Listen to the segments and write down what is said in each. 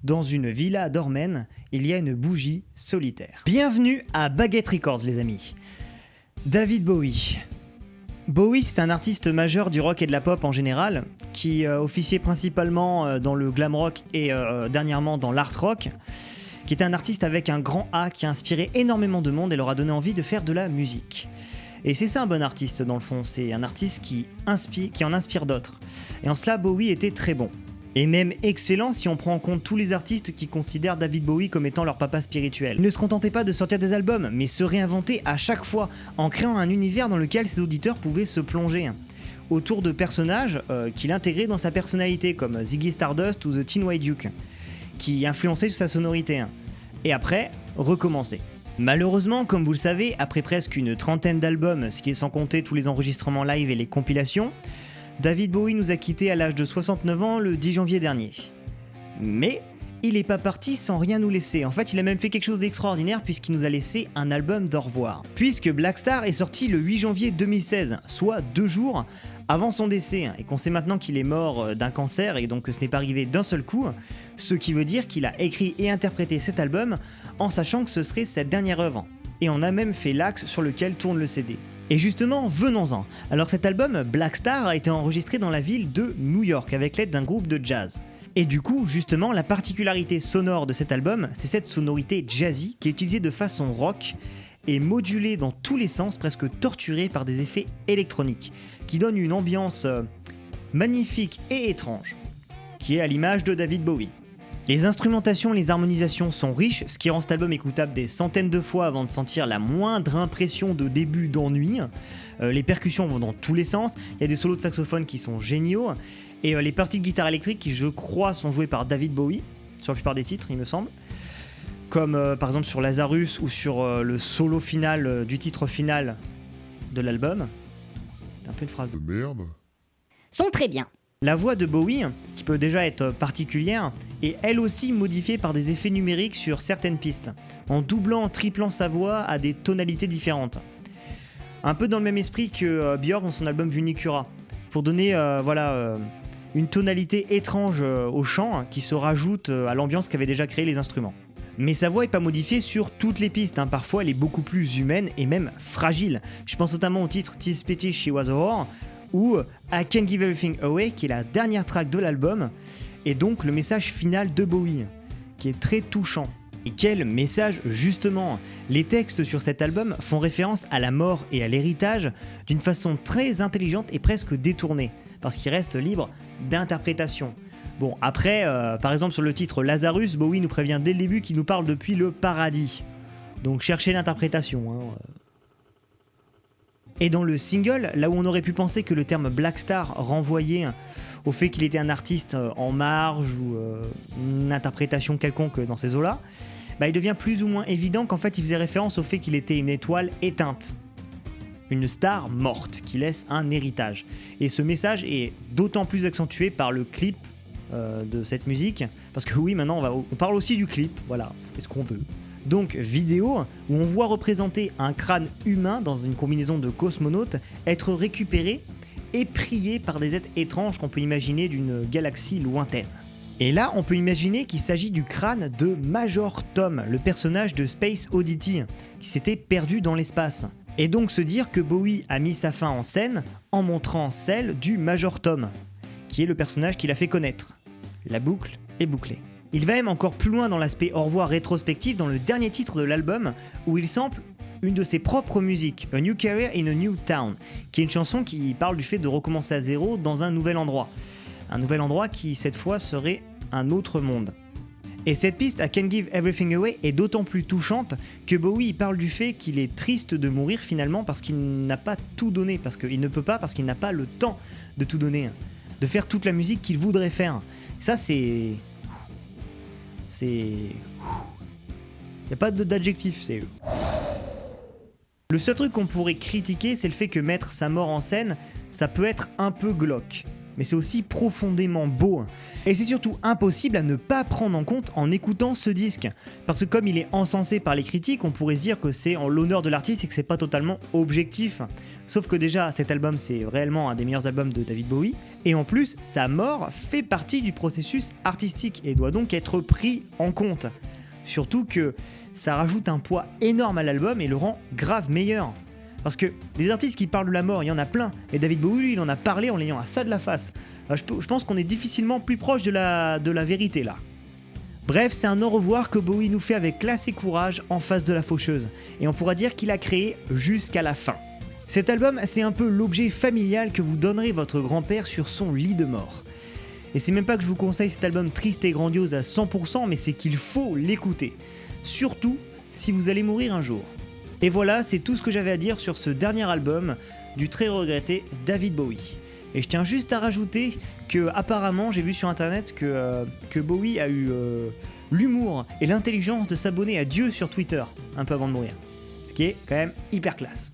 Dans une villa dormaine, il y a une bougie solitaire. Bienvenue à Baguette Records les amis. David Bowie. Bowie, c'est un artiste majeur du rock et de la pop en général, qui officiait principalement dans le glam rock et dernièrement dans l'art rock, qui était un artiste avec un grand A qui a inspiré énormément de monde et leur a donné envie de faire de la musique. Et c'est ça un bon artiste dans le fond, c'est un artiste qui en inspire d'autres. Et en cela, Bowie était très bon. Et même excellent si on prend en compte tous les artistes qui considèrent David Bowie comme étant leur papa spirituel. Il ne se contentait pas de sortir des albums, mais se réinventer à chaque fois, en créant un univers dans lequel ses auditeurs pouvaient se plonger, autour de personnages qu'il intégrait dans sa personnalité, comme Ziggy Stardust ou The Teen White Duke, qui influençaient sur sa sonorité. Et après, recommencer. Malheureusement, comme vous le savez, après presque une trentaine d'albums, ce qui est sans compter tous les enregistrements live et les compilations, David Bowie nous a quittés à l'âge de 69 ans le 10 janvier dernier. Mais il n'est pas parti sans rien nous laisser. En fait, il a même fait quelque chose d'extraordinaire puisqu'il nous a laissé un album d'au revoir. Puisque Black Star est sorti le 8 janvier 2016, soit 2 jours avant son décès, et qu'on sait maintenant qu'il est mort d'un cancer et donc que ce n'est pas arrivé d'un seul coup, ce qui veut dire qu'il a écrit et interprété cet album en sachant que ce serait sa dernière œuvre. Et on a même fait l'axe sur lequel tourne le CD. Et justement, venons-en. Alors cet album, Black Star, a été enregistré dans la ville de New York avec l'aide d'un groupe de jazz. Et du coup, justement, la particularité sonore de cet album, c'est cette sonorité jazzy qui est utilisée de façon rock et modulée dans tous les sens, presque torturée par des effets électroniques, qui donnent une ambiance magnifique et étrange, qui est à l'image de David Bowie. Les instrumentations et les harmonisations sont riches, ce qui rend cet album écoutable des centaines de fois avant de sentir la moindre impression de début d'ennui. Les percussions vont dans tous les sens, il y a des solos de saxophone qui sont géniaux, et les parties de guitare électrique qui, je crois, sont jouées par David Bowie, sur la plupart des titres, il me semble, comme par exemple sur Lazarus ou sur le solo final du titre final de l'album. C'est un peu une phrase de merde. Sont très bien. La voix de Bowie, qui peut déjà être particulière, est elle aussi modifiée par des effets numériques sur certaines pistes, en doublant, triplant sa voix à des tonalités différentes. Un peu dans le même esprit que Björk dans son album Vunicura, pour donner une tonalité étrange au chant qui se rajoute à l'ambiance qu'avaient déjà créé les instruments. Mais sa voix n'est pas modifiée sur toutes les pistes, parfois elle est beaucoup plus humaine et même fragile. Je pense notamment au titre Tis Pity She Was a Whore, ou I Can't Give Everything Away, qui est la dernière track de l'album, et donc le message final de Bowie, qui est très touchant. Et quel message justement! Les textes sur cet album font référence à la mort et à l'héritage d'une façon très intelligente et presque détournée, parce qu'il reste libre d'interprétation. Bon, après, par exemple sur le titre Lazarus, Bowie nous prévient dès le début qu'il nous parle depuis le paradis. Donc cherchez l'interprétation. Et dans le single, là où on aurait pu penser que le terme Black Star renvoyait au fait qu'il était un artiste en marge ou une interprétation quelconque dans ces eaux-là, il devient plus ou moins évident qu'en fait il faisait référence au fait qu'il était une étoile éteinte. Une star morte qui laisse un héritage. Et ce message est d'autant plus accentué par le clip de cette musique, parce que oui, maintenant on parle aussi du clip, voilà, on fait ce qu'on veut. Donc vidéo où on voit représenter un crâne humain dans une combinaison de cosmonautes être récupéré et prié par des êtres étranges qu'on peut imaginer d'une galaxie lointaine. Et là, on peut imaginer qu'il s'agit du crâne de Major Tom, le personnage de Space Oddity, qui s'était perdu dans l'espace. Et donc se dire que Bowie a mis sa fin en scène en montrant celle du Major Tom, qui est le personnage qu'il a fait connaître. La boucle est bouclée. Il va même encore plus loin dans l'aspect au revoir rétrospectif dans le dernier titre de l'album, où il sample une de ses propres musiques, A New Career in a New Town, qui est une chanson qui parle du fait de recommencer à zéro dans un nouvel endroit. Un nouvel endroit qui, cette fois, serait un autre monde. Et cette piste, I Can't Give Everything Away, est d'autant plus touchante que Bowie parle du fait qu'il est triste de mourir finalement parce qu'il n'a pas tout donné, parce qu'il ne peut pas, parce qu'il n'a pas le temps de tout donner, de faire toute la musique qu'il voudrait faire. Ça, c'est... Il n'y a pas d'adjectif, c'est... Le seul truc qu'on pourrait critiquer, c'est le fait que mettre sa mort en scène, ça peut être un peu glauque. mais c'est aussi profondément beau. Et c'est surtout impossible à ne pas prendre en compte en écoutant ce disque. Parce que comme il est encensé par les critiques, on pourrait se dire que c'est en l'honneur de l'artiste et que c'est pas totalement objectif. Sauf que déjà, cet album c'est réellement un des meilleurs albums de David Bowie. Et en plus, sa mort fait partie du processus artistique et doit donc être pris en compte. Surtout que ça rajoute un poids énorme à l'album et le rend grave meilleur. Parce que des artistes qui parlent de la mort, il y en a plein, et David Bowie, lui, il en a parlé en l'ayant à ça de la face. Je pense qu'on est difficilement plus proche de la vérité là. Bref, c'est un au revoir que Bowie nous fait avec classe et courage en face de la faucheuse, et on pourra dire qu'il a créé jusqu'à la fin. Cet album, c'est un peu l'objet familial que vous donnerez votre grand-père sur son lit de mort. Et c'est même pas que je vous conseille cet album triste et grandiose à 100%, mais c'est qu'il faut l'écouter. Surtout si vous allez mourir un jour. Et voilà, c'est tout ce que j'avais à dire sur ce dernier album du très regretté David Bowie. Et je tiens juste à rajouter que apparemment j'ai vu sur internet que Bowie a eu l'humour et l'intelligence de s'abonner à Dieu sur Twitter un peu avant de mourir. Ce qui est quand même hyper classe.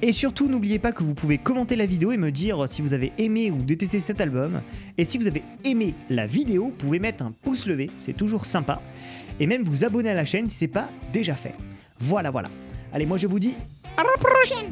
Et surtout, n'oubliez pas que vous pouvez commenter la vidéo et me dire si vous avez aimé ou détesté cet album. Et si vous avez aimé la vidéo, vous pouvez mettre un pouce levé, c'est toujours sympa. Et même vous abonner à la chaîne si c'est pas déjà fait. Voilà. Allez, moi je vous dis à la prochaine.